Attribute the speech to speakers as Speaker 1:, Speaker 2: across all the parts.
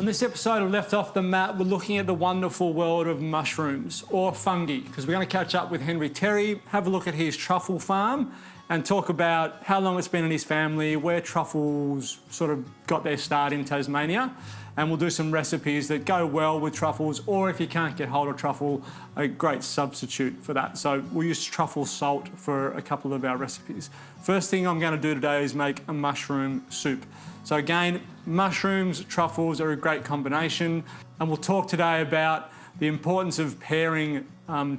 Speaker 1: On this episode of Left Off the Mat, we're looking at the wonderful world of mushrooms, or fungi, because we're going to catch up with Henry Terry, have a look at his truffle farm, and talk about how long it's been in his family, where truffles sort of got their start in Tasmania, and we'll do some recipes that go well with truffles, or if you can't get hold of truffle, a great substitute for that. So we'll use truffle salt for a couple of our recipes. First thing I'm going to do today is make a mushroom soup. So again, mushrooms, truffles are a great combination, and we'll talk today about the importance of pairing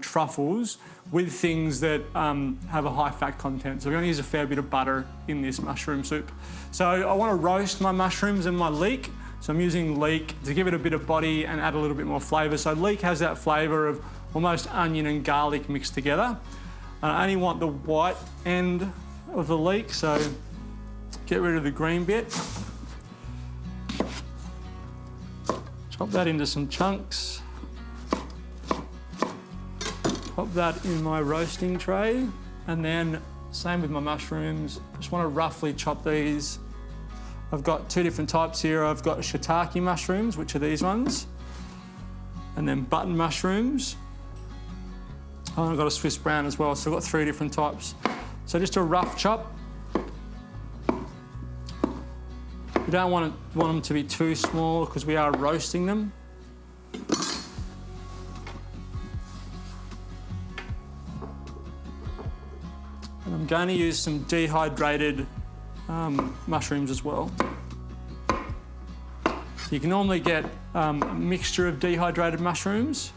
Speaker 1: truffles with things that have a high fat content. So we're going to use a fair bit of butter in this mushroom soup. So I want to roast my mushrooms and my leek. So I'm using leek to give it a bit of body and add a little bit more flavour. So leek has that flavour of almost onion and garlic mixed together. I only want the white end of the leek, so get rid of the green bit. Chop that into some chunks. Pop that in my roasting tray. And then same with my mushrooms. Just want to roughly chop these. I've got two different types here. I've got shiitake mushrooms, which are these ones, and then button mushrooms. Oh, I've got a Swiss brown as well, so I've got three different types. So just a rough chop. We don't want them to be too small because we are roasting them. And I'm going to use some dehydrated mushrooms as well. So you can normally get a mixture of dehydrated mushrooms,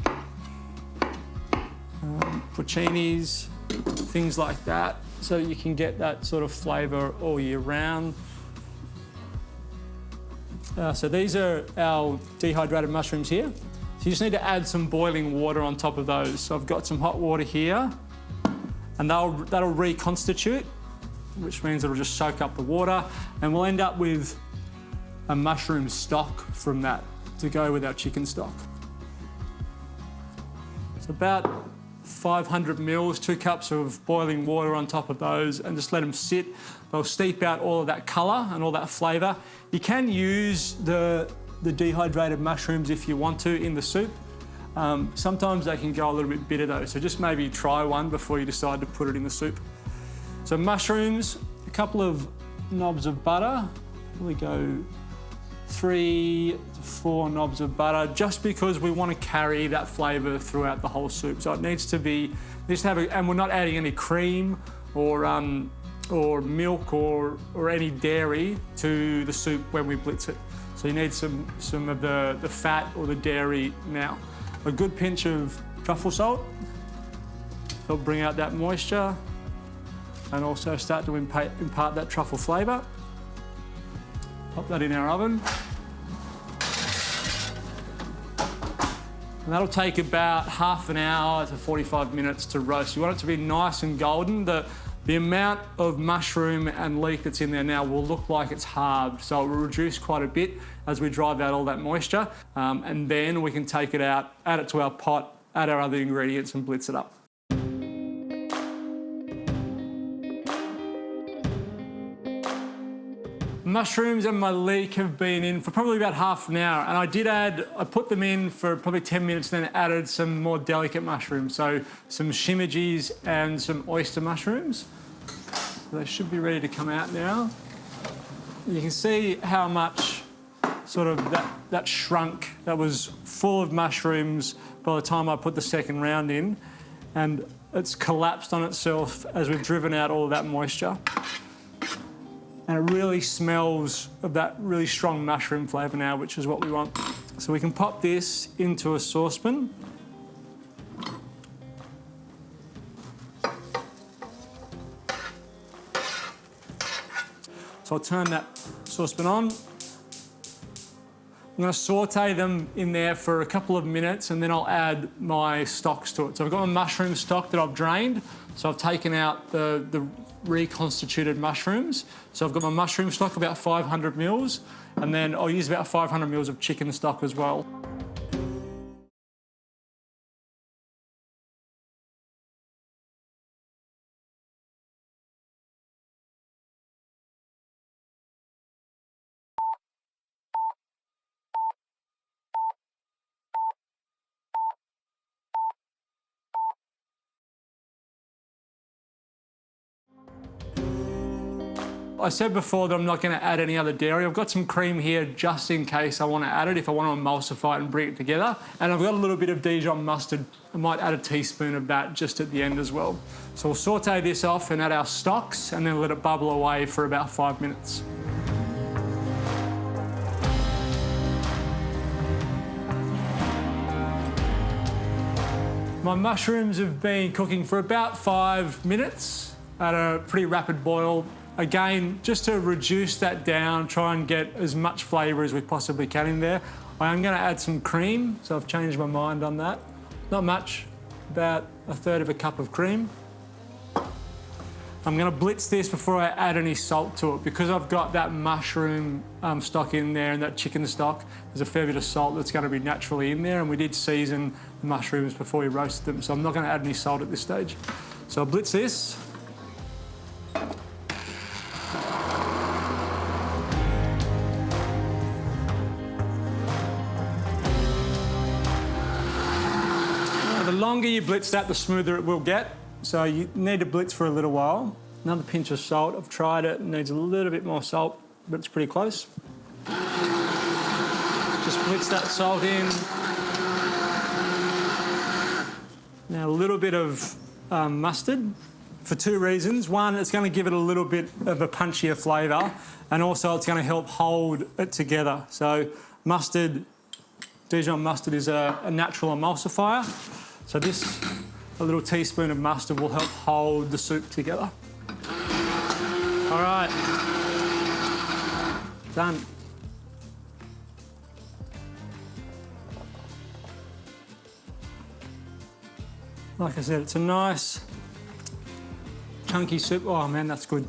Speaker 1: porcinis, things like that, so you can get that sort of flavour all year round. So these are our dehydrated mushrooms here. So you just need to add some boiling water on top of those. So I've got some hot water here, and that'll reconstitute, which means it'll just soak up the water, and we'll end up with a mushroom stock from that to go with our chicken stock. It's about 500 mils, 2 cups of boiling water on top of those, and just let them sit. They'll steep out all of that colour and all that flavour. You can use the dehydrated mushrooms if you want to in the soup. Sometimes they can go a little bit bitter though, so just maybe try one before you decide to put it in the soup. So mushrooms, a couple of knobs of butter. We go 3 to 4 knobs of butter, just because we want to carry that flavour throughout the whole soup. So it needs to have and we're not adding any cream or milk or any dairy to the soup when we blitz it. So you need some of the fat or the dairy now. A good pinch of truffle salt. It'll bring out that moisture and also start to impart that truffle flavour. Pop that in our oven. And that'll take about half an hour to 45 minutes to roast. You want it to be nice and golden. The amount of mushroom and leek that's in there now will look like it's halved, so it will reduce quite a bit as we drive out all that moisture. And then we can take it out, add it to our pot, add our other ingredients and blitz it up. Mushrooms and my leek have been in for probably about half an hour, and I put them in for probably 10 minutes, then added some more delicate mushrooms, so some shimajis and some oyster mushrooms. So they should be ready to come out now. You can see how much sort of that shrunk, that was full of mushrooms by the time I put the second round in, and it's collapsed on itself as we've driven out all of that moisture. And it really smells of that really strong mushroom flavour now, which is what we want. So we can pop this into a saucepan. So I'll turn that saucepan on. I'm going to saute them in there for a couple of minutes, and then I'll add my stocks to it. So I've got my mushroom stock that I've drained. So I've taken out the reconstituted mushrooms. So I've got my mushroom stock, about 500 mils, and then I'll use about 500 mils of chicken stock as well. I said before that I'm not going to add any other dairy. I've got some cream here just in case I want to add it, if I want to emulsify it and bring it together. And I've got a little bit of Dijon mustard. I might add a teaspoon of that just at the end as well. So we'll saute this off and add our stocks and then let it bubble away for about 5 minutes. My mushrooms have been cooking for about 5 minutes at a pretty rapid boil. Again, just to reduce that down, try and get as much flavour as we possibly can in there. I am going to add some cream, so I've changed my mind on that. Not much, about 1/3 cup of cream. I'm going to blitz this before I add any salt to it. Because I've got that mushroom stock in there and that chicken stock, there's a fair bit of salt that's going to be naturally in there, and we did season the mushrooms before we roasted them, so I'm not going to add any salt at this stage. So I'll blitz this. The longer you blitz that, the smoother it will get. So you need to blitz for a little while. Another pinch of salt. I've tried it. It needs a little bit more salt, but it's pretty close. Just blitz that salt in. Now a little bit of mustard for 2 reasons. One, it's going to give it a little bit of a punchier flavour, and also it's going to help hold it together. So mustard, Dijon mustard is a natural emulsifier. So this, a little teaspoon of mustard will help hold the soup together. All right, done. Like I said, it's a nice, chunky soup. Oh man, that's good.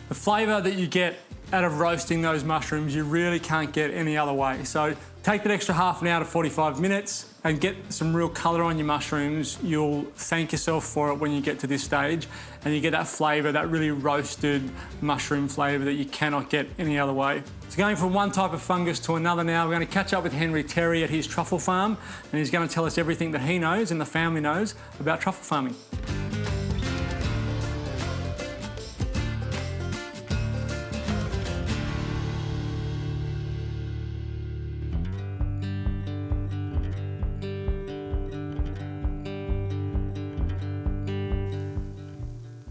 Speaker 1: The flavour that you get out of roasting those mushrooms, you really can't get any other way. So take that extra half an hour to 45 minutes and get some real colour on your mushrooms. You'll thank yourself for it when you get to this stage, and you get that flavour, that really roasted mushroom flavour that you cannot get any other way. So going from one type of fungus to another now, we're going to catch up with Henry Terry at his truffle farm, and he's going to tell us everything that he knows and the family knows about truffle farming.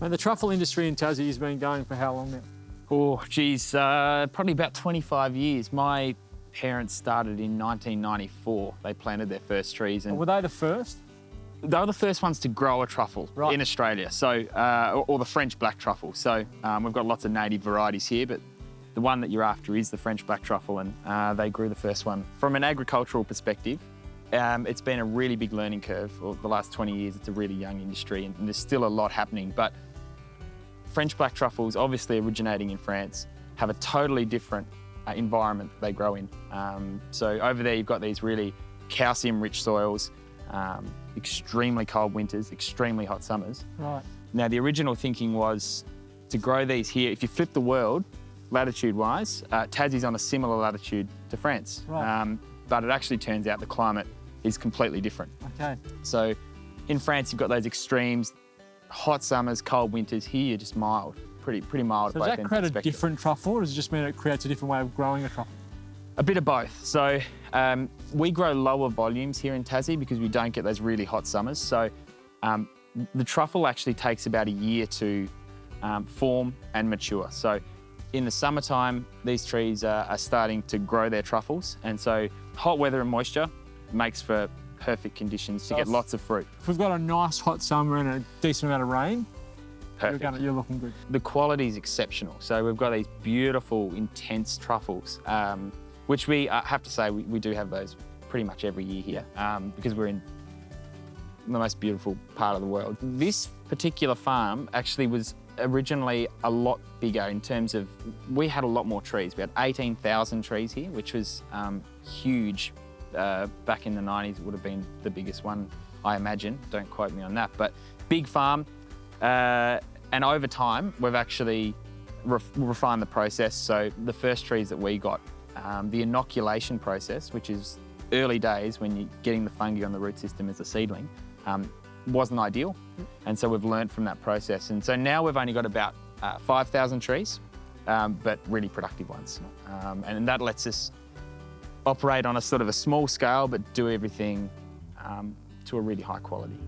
Speaker 1: And the truffle industry in Tassie has been going for how long now?
Speaker 2: Oh, geez, probably about 25 years. My parents started in 1994. They planted their first trees. And
Speaker 1: were they the first?
Speaker 2: They were the first ones to grow a truffle in Australia, so or the French black truffle. So we've got lots of native varieties here, but the one that you're after is the French black truffle, and they grew the first one. From an agricultural perspective, it's been a really big learning curve for the last 20 years. It's a really young industry, and there's still a lot happening. But French black truffles, obviously originating in France, have a totally different environment that they grow in. So over there, you've got these really calcium-rich soils, extremely cold winters, extremely hot summers.
Speaker 1: Right.
Speaker 2: Now, the original thinking was to grow these here. If you flip the world, latitude-wise, Tassie's on a similar latitude to France.
Speaker 1: Right.
Speaker 2: But it actually turns out the climate is completely different.
Speaker 1: Okay.
Speaker 2: So in France, you've got those extremes, hot summers, cold winters. Here, you're just mild, pretty mild.
Speaker 1: So does that create a different truffle, or does it just mean it creates a different way of growing a truffle?
Speaker 2: A bit of both. So we grow lower volumes here in Tassie because we don't get those really hot summers. So the truffle actually takes about a year to form and mature. So in the summertime, these trees are starting to grow their truffles. And so hot weather and moisture makes for perfect conditions to get lots of fruit.
Speaker 1: If we've got a nice hot summer and a decent amount of rain,
Speaker 2: perfect.
Speaker 1: You're looking good.
Speaker 2: The quality is exceptional. So we've got these beautiful, intense truffles, which we have to say, we do have those pretty much every year here because we're in the most beautiful part of the world. This particular farm actually was originally a lot bigger in terms of, we had a lot more trees. We had 18,000 trees here, which was huge. Back in the 90s, it would have been the biggest one, I imagine. Don't quote me on that, but big farm. And over time, we've actually refined the process. So the first trees that we got, the inoculation process, which is early days when you're getting the fungi on the root system as a seedling, wasn't ideal. And so we've learned from that process. And so now we've only got about 5,000 trees, but really productive ones. And that lets us operate on a sort of a small scale, but do everything to a really high quality.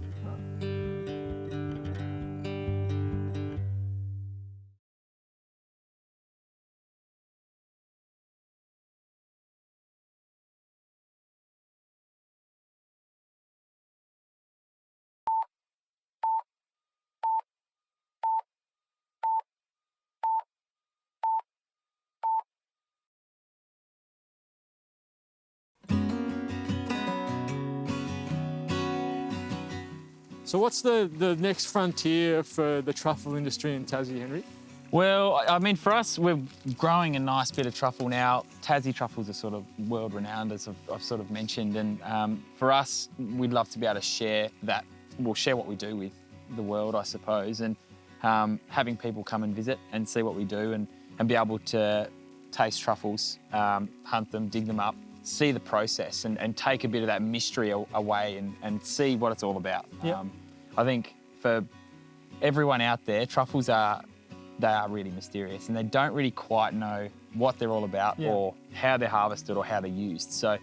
Speaker 1: So what's the next frontier for the truffle industry in Tassie, Henry?
Speaker 2: Well, I mean, for us, we're growing a nice bit of truffle now. Tassie truffles are sort of world-renowned, as I've sort of mentioned, and for us, we'd love to be able to share that. We'll share what we do with the world, I suppose, and having people come and visit and see what we do and be able to taste truffles, hunt them, dig them up, see the process and take a bit of that mystery away and see what it's all about.
Speaker 1: Yep.
Speaker 2: I think for everyone out there, truffles are really mysterious and they don't really quite know what they're all about or how they're harvested or how they're used. So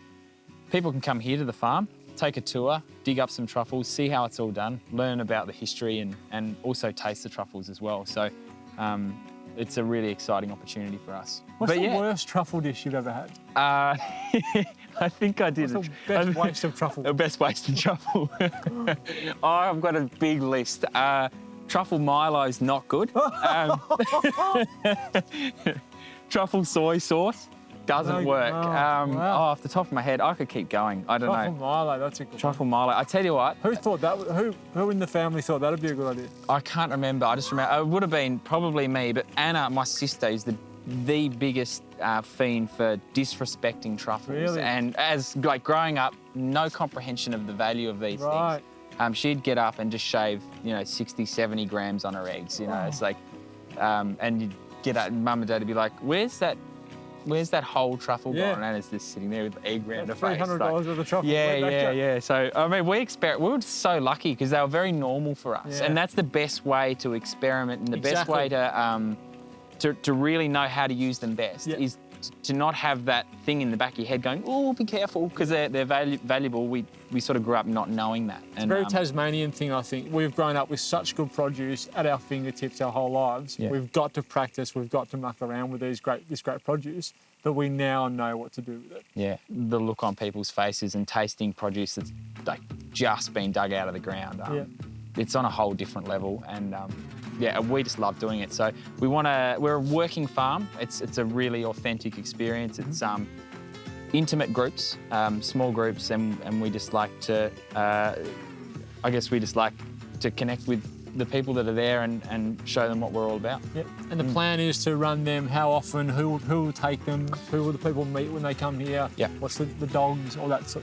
Speaker 2: people can come here to the farm, take a tour, dig up some truffles, see how it's all done, learn about the history and also taste the truffles as well. So it's a really exciting opportunity for us.
Speaker 1: What's the worst truffle dish you've ever had?
Speaker 2: I think I did.
Speaker 1: What's the best waste of truffle?
Speaker 2: The best waste of truffle. Oh, I've got a big list. Truffle Milo's not good. Truffle soy sauce doesn't work.
Speaker 1: Wow.
Speaker 2: Oh, off the top of my head, I could keep going. I don't know.
Speaker 1: Truffle Milo, that's a good
Speaker 2: Truffle Milo. I tell you what.
Speaker 1: Who thought that? Who in the family thought that'd be a good idea?
Speaker 2: I can't remember. I just remember it would have been probably me, but Anna, my sister, is the biggest fiend for disrespecting truffles.
Speaker 1: Really?
Speaker 2: And as like growing up, no comprehension of the value of these things. She'd get up and just shave, 60, 70 grams on her eggs. It's like, and you'd get up, mum and dad would be like, "Where's that whole truffle gone?" And it's just sitting there with the egg round her face.
Speaker 1: $300 worth of truffle.
Speaker 2: Yeah. So, I mean, we were so lucky because they were very normal for us. And that's the best way to experiment and the best way to really know how to use them best is to not have that thing in the back of your head going, "Oh, be careful," because they're valuable. We sort of grew up not knowing that.
Speaker 1: It's a very Tasmanian thing, I think. We've grown up with such good produce at our fingertips our whole lives. Yeah. We've got to practice, we've got to muck around with this great produce, that we now know what to do with it. Yeah,
Speaker 2: the look on people's faces and tasting produce that's like just been dug out of the ground. It's on a whole different level, and we just love doing it. So we're a working farm. It's a really authentic experience. It's intimate groups, small groups, and we just like to, connect with the people that are there and show them what we're all about.
Speaker 1: Yep. And the plan is to run them. How often? Who will take them? Who will the people meet when they come here?
Speaker 2: Yeah.
Speaker 1: What's the dogs? All that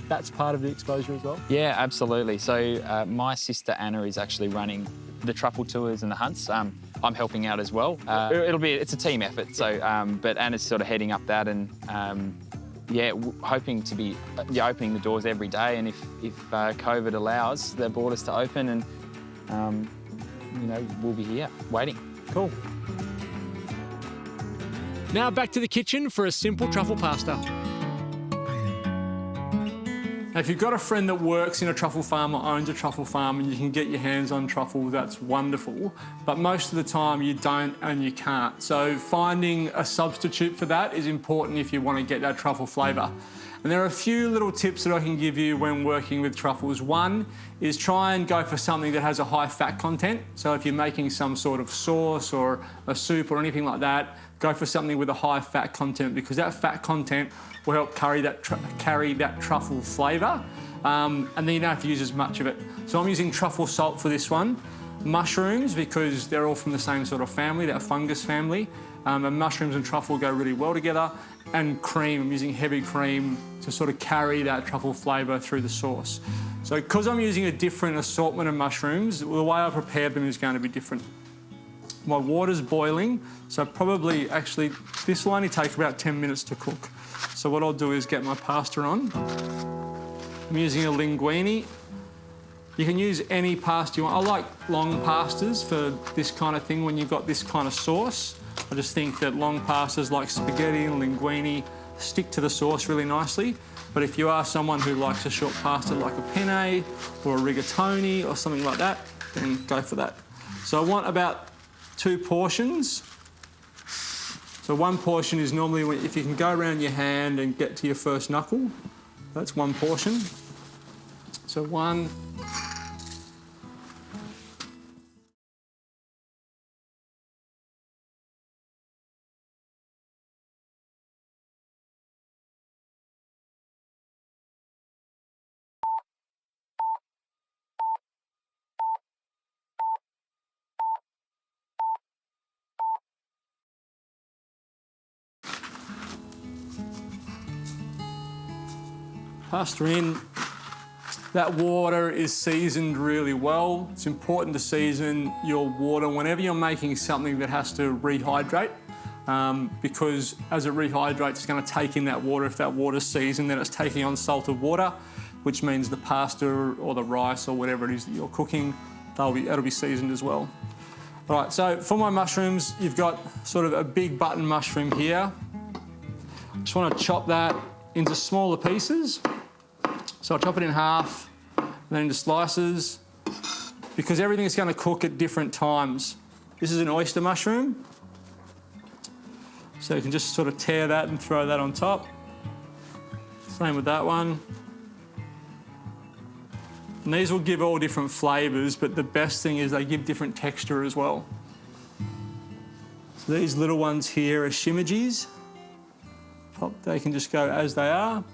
Speaker 1: that's part of the exposure as well.
Speaker 2: Yeah, absolutely. So my sister Anna is actually running the truffle tours and the hunts. I'm helping out as well. It's a team effort. So, but Anna's sort of heading up that and. Hoping to be opening the doors every day, and if COVID allows the borders to open, and we'll be here waiting.
Speaker 1: Cool. Now back to the kitchen for a simple truffle pasta. Now, if you've got a friend that works in a truffle farm or owns a truffle farm and you can get your hands on truffle, that's wonderful. But most of the time you don't and you can't. So finding a substitute for that is important if you want to get that truffle flavour. And there are a few little tips that I can give you when working with truffles. One is try and go for something that has a high fat content. So if you're making some sort of sauce or a soup or anything like that, go for something with a high fat content, because that fat content will help carry that truffle flavour, and then you don't have to use as much of it. So I'm using truffle salt for this one. Mushrooms, because they're all from the same sort of family, that fungus family, and mushrooms and truffle go really well together. And cream, I'm using heavy cream to sort of carry that truffle flavour through the sauce. So because I'm using a different assortment of mushrooms, the way I prepare them is going to be different. My water's boiling, so this will only take about 10 minutes to cook. So what I'll do is get my pasta on. I'm using a linguine. You can use any pasta you want. I like long pastas for this kind of thing when you've got this kind of sauce. I just think that long pastas like spaghetti and linguine stick to the sauce really nicely. But if you are someone who likes a short pasta like a penne or a rigatoni or something like that, then go for that. So I want about 2 portions. So 1 portion is normally if you can go around your hand and get to your first knuckle, that's 1 portion. So 1. Pasta in. That water is seasoned really well. It's important to season your water whenever you're making something that has to rehydrate, because as it rehydrates, it's going to take in that water. If that water's seasoned, then it's taking on salted water, which means the pasta or the rice or whatever it is that you're cooking, that'll be seasoned as well. All right, so for my mushrooms, you've got sort of a big button mushroom here. Just want to chop that into smaller pieces. So I'll chop it in half, and then into slices, because everything is going to cook at different times. This is an oyster mushroom, so you can just sort of tear that and throw that on top. Same with that one. And these will give all different flavours, but the best thing is they give different texture as well. So these little ones here are shimajis. They can just go as they are.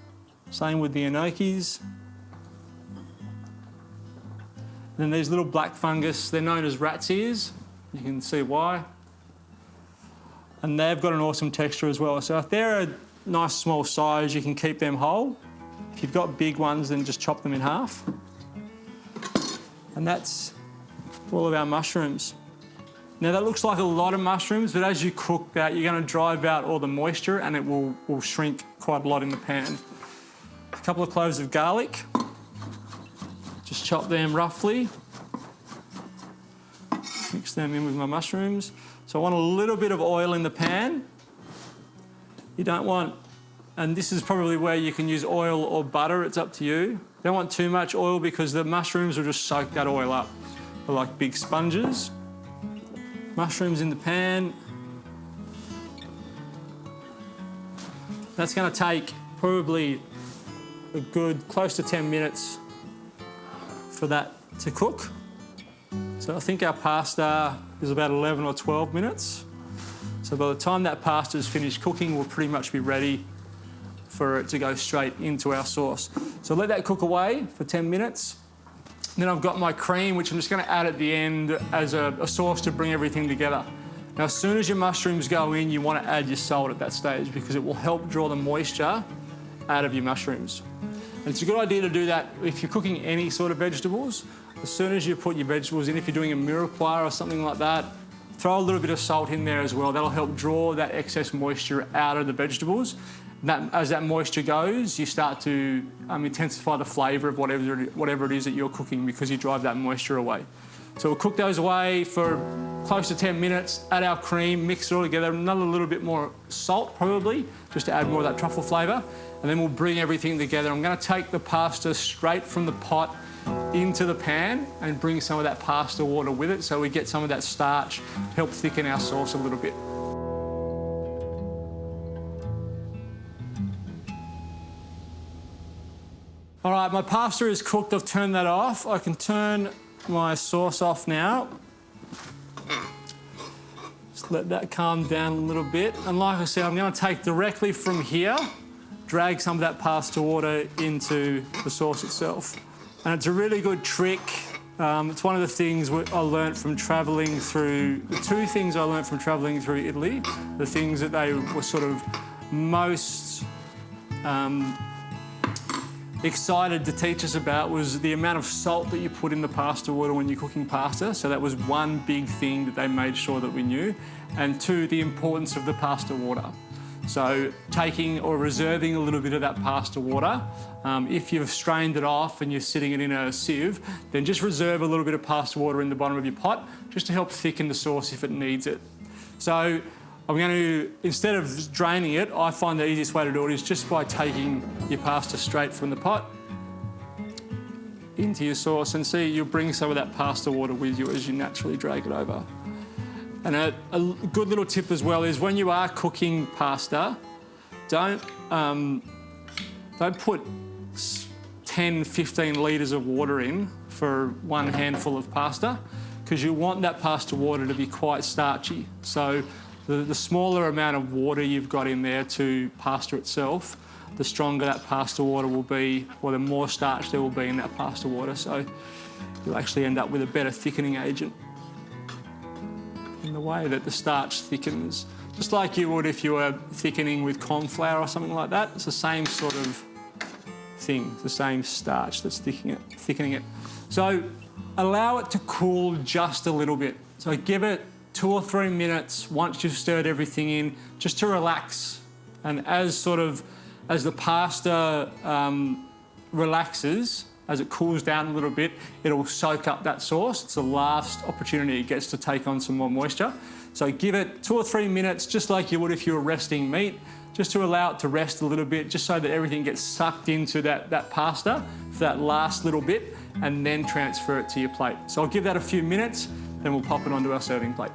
Speaker 1: Same with the enokis. Then these little black fungus, they're known as rat's ears. You can see why. And they've got an awesome texture as well. So if they're a nice small size, you can keep them whole. If you've got big ones, then just chop them in half. And that's all of our mushrooms. Now that looks like a lot of mushrooms, but as you cook that, you're going to drive out all the moisture and it will shrink quite a lot in the pan. A couple of cloves of garlic. Just chop them roughly. Mix them in with my mushrooms. So I want a little bit of oil in the pan. You don't want, and this is probably where you can use oil or butter, it's up to you. You don't want too much oil because the mushrooms will just soak that oil up. They're like big sponges. Mushrooms in the pan. That's going to take probably a good close to 10 minutes for that to cook. So I think our pasta is about 11 or 12 minutes. So by the time that pasta is finished cooking, we'll pretty much be ready for it to go straight into our sauce. So let that cook away for 10 minutes. Then I've got my cream, which I'm just going to add at the end as a sauce to bring everything together. Now, as soon as your mushrooms go in, you want to add your salt at that stage because it will help draw the moisture out of your mushrooms. And it's a good idea to do that if you're cooking any sort of vegetables. As soon as you put your vegetables in, if you're doing a mirepoix or something like that, throw a little bit of salt in there as well. That'll help draw that excess moisture out of the vegetables. As that moisture goes, you start to intensify the flavour of whatever it is that you're cooking because you drive that moisture away. So we'll cook those away for close to 10 minutes, add our cream, mix it all together, another little bit more salt probably, just to add more of that truffle flavour, and then we'll bring everything together. I'm going to take the pasta straight from the pot into the pan and bring some of that pasta water with it so we get some of that starch to help thicken our sauce a little bit. All right, my pasta is cooked. I've turned that off. I can turn my sauce off now. Just let that calm down a little bit. And like I said, I'm going to take directly from here, drag some of that pasta water into the sauce itself. And it's a really good trick. It's one of the things I learnt from travelling through, the two things I learnt from travelling through Italy, the things that they were sort of most excited to teach us about was the amount of salt that you put in the pasta water when you're cooking pasta. So that was one big thing that they made sure that we knew. And two, the importance of the pasta water. So taking or reserving a little bit of that pasta water. If you've strained it off and you're sitting it in a sieve, then just reserve a little bit of pasta water in the bottom of your pot just to help thicken the sauce if it needs it. So I'm going to, instead of draining it, I find the easiest way to do it is just by taking your pasta straight from the pot into your sauce, and see, you'll bring some of that pasta water with you as you naturally drag it over. And a good little tip as well is when you are cooking pasta, don't put 10, 15 litres of water in for one handful of pasta, because you want that pasta water to be quite starchy. So the smaller amount of water you've got in there to pasta itself, the stronger that pasta water will be, or the more starch there will be in that pasta water. So you'll actually end up with a better thickening agent in the way that the starch thickens. Just like you would if you were thickening with corn flour or something like that. It's the same sort of thing, the same starch that's thickening it. So allow it to cool just a little bit. So give it 2 or 3 minutes once you've stirred everything in, just to relax. And as the pasta relaxes, as it cools down a little bit, it'll soak up that sauce. It's the last opportunity it gets to take on some more moisture. So give it 2 or 3 minutes, just like you would if you were resting meat, just to allow it to rest a little bit, just so that everything gets sucked into that pasta for that last little bit, and then transfer it to your plate. So I'll give that a few minutes, then we'll pop it onto our serving plate.